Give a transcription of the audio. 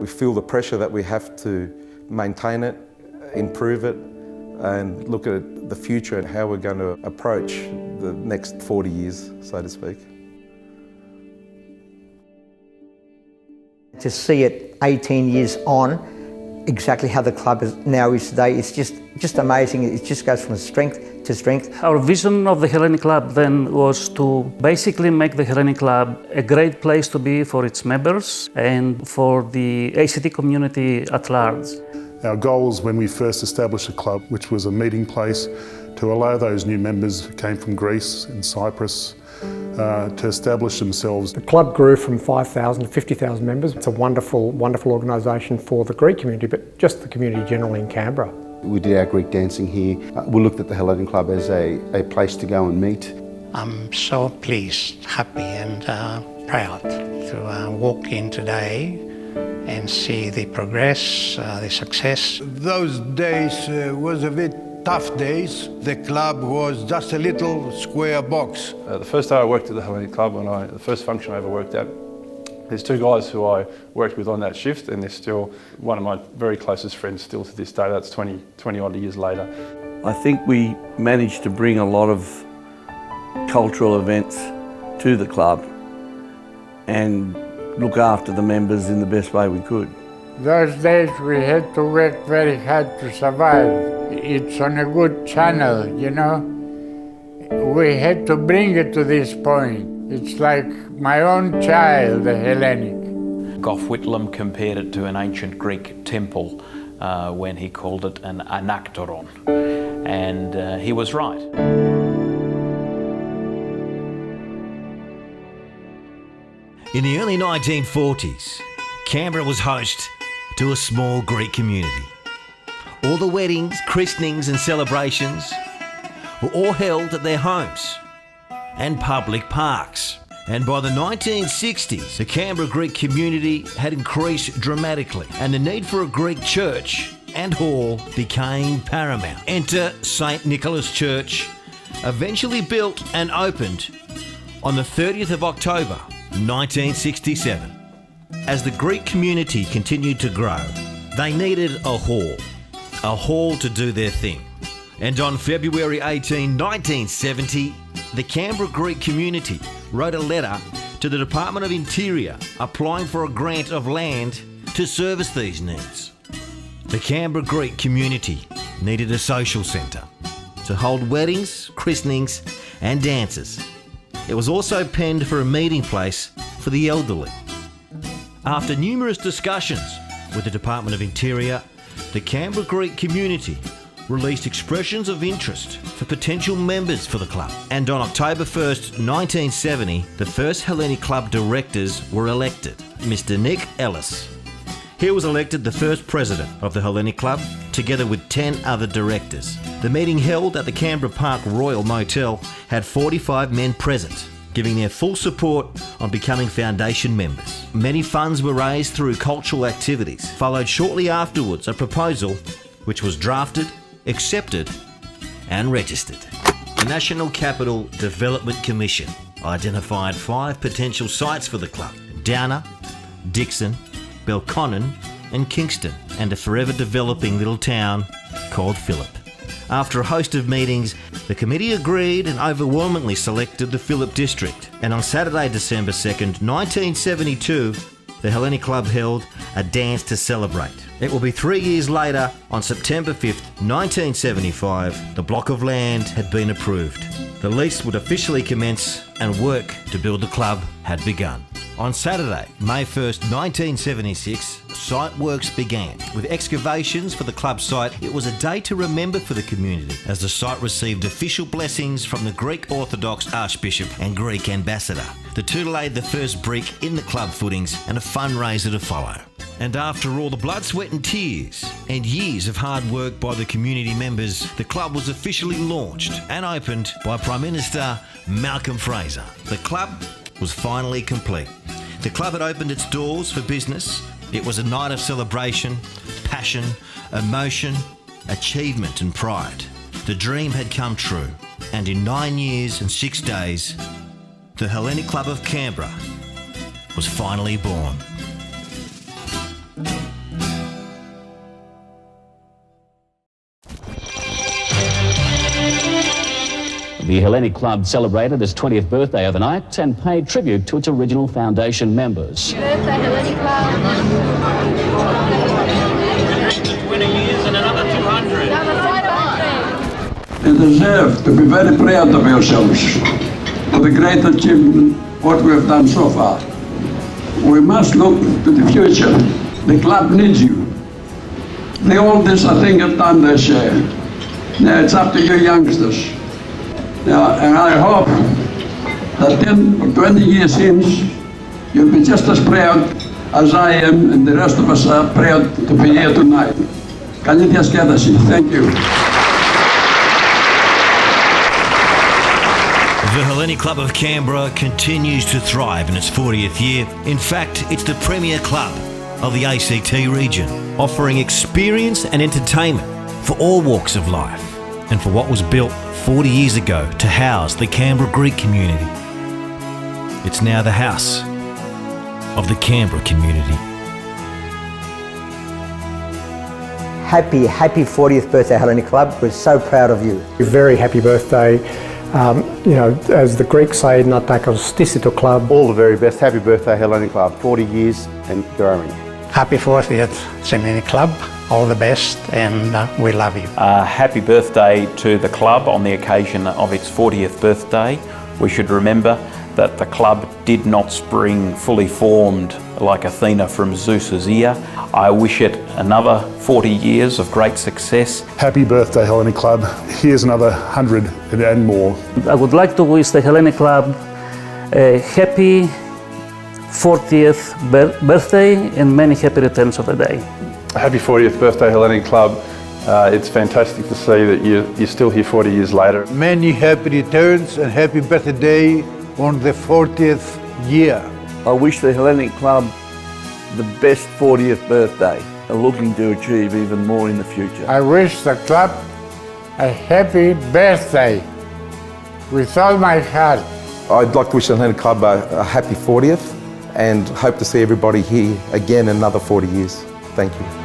We feel the pressure that we have to maintain it, improve it, and look at the future and how we're going to approach the next 40 years, so to speak. To see it 18 years on, exactly how the club is today, it's just amazing. It just goes from strength to strength. Our vision of the Hellenic Club then was to basically make the Hellenic Club a great place to be for its members and for the ACT community at large. Our goals when we first established the club, which was a meeting place to allow those new members who came from Greece and Cyprus to establish themselves. The club grew from 5,000 to 50,000 members. It's a wonderful, wonderful organisation for the Greek community, but just the community generally in Canberra. We did our Greek dancing here. We looked at the Hellenic Club as a place to go and meet. I'm so pleased, happy and proud to walk in today and see the progress, the success. Those days was a bit tough days. The club was just a little square box. The first day I worked at the Hellenic Club, the first function I ever worked at, there's two guys who I worked with on that shift, and they're still one of my very closest friends still to this day. That's 20 odd years later. I think we managed to bring a lot of cultural events to the club and look after the members in the best way we could. Those days we had to work very hard to survive. It's on a good channel, you know. We had to bring it to this point. It's like my own child, the Hellenic. Gough Whitlam compared it to an ancient Greek temple when he called it an anaktoron, and he was right. In the early 1940s, Canberra was host to a small Greek community. All the weddings, christenings and celebrations were all held at their homes and public parks. And by the 1960s, the Canberra Greek community had increased dramatically, and the need for a Greek church and hall became paramount. Enter St. Nicholas Church, eventually built and opened on the 30th of October, 1967. As the Greek community continued to grow, they needed a hall to do their thing. And on February 18, 1970, the Canberra Greek community wrote a letter to the Department of Interior applying for a grant of land to service these needs. The Canberra Greek community needed a social centre to hold weddings, christenings and dances. It was also penned for a meeting place for the elderly. After numerous discussions with the Department of Interior, the Canberra Greek community released expressions of interest for potential members for the club. And on October 1st, 1970, the first Hellenic Club directors were elected. Mr. Nick Ellis. He was elected the first president of the Hellenic Club, together with 10 other directors. The meeting held at the Canberra Park Royal Motel had 45 men present, giving their full support on becoming foundation members. Many funds were raised through cultural activities. Followed shortly afterwards a proposal which was drafted, accepted and registered. The National Capital Development Commission identified 5 potential sites for the club: Downer, Dixon, Belconnen and Kingston, and a forever developing little town called Phillip. After a host of meetings, the committee agreed and overwhelmingly selected the Phillip district. And on Saturday, December 2nd, 1972, the Hellenic Club held a dance to celebrate. It will be 3 years later, on September 5th, 1975, the block of land had been approved. The lease would officially commence and work to build the club had begun. On Saturday, May 1st, 1976, site works began. With excavations for the club site, it was a day to remember for the community, as the site received official blessings from the Greek Orthodox Archbishop and Greek Ambassador. The two laid the first brick in the club footings and a fundraiser to follow. And after all the blood, sweat and tears and years of hard work by the community members, the club was officially launched and opened by Prime Minister Malcolm Fraser. The club was finally complete. The club had opened its doors for business. It was a night of celebration, passion, emotion, achievement and pride. The dream had come true, and in 9 years and 6 days, the Hellenic Club of Canberra was finally born. The Hellenic Club celebrated its 20th birthday overnight and paid tribute to its original foundation members. Birthday, Hellenic Club. 20 years and another 200. You deserve to be very proud of yourselves for the great achievement, what we have done so far. We must look to the future. The club needs you. The oldest, I think, have done their share. Now it's up to you youngsters. Now, and I hope that 10 or 20 years hence, you'll be just as proud as I am and the rest of us are proud to be here tonight. Καλή διασκέδαση. Thank you. The Hellenic Club of Canberra continues to thrive in its 40th year. In fact, it's the premier club of the ACT region, offering experience and entertainment for all walks of life, and for what was built 40 years ago to house the Canberra Greek community. It's now the house of the Canberra community. Happy 40th birthday, Hellenic Club. We're so proud of you. Very happy birthday. You know, as the Greeks say, na takos to club. All the very best. Happy birthday, Hellenic Club. 40 years and growing. Happy 40th Hellenic Club. All the best, and we love you. Happy birthday to the club on the occasion of its 40th birthday. We should remember that the club did not spring fully formed like Athena from Zeus's ear. I wish it another 40 years of great success. Happy birthday, Hellenic Club. Here's another 100 and more. I would like to wish the Hellenic Club a happy 40th birthday and many happy returns of the day. Happy 40th birthday, Hellenic Club. It's fantastic to see that you're still here 40 years later. Many happy returns and happy birthday on the 40th year. I wish the Hellenic Club the best 40th birthday and looking to achieve even more in the future. I wish the club a happy birthday with all my heart. I'd like to wish the Hellenic Club a happy 40th and hope to see everybody here again in another 40 years. Thank you.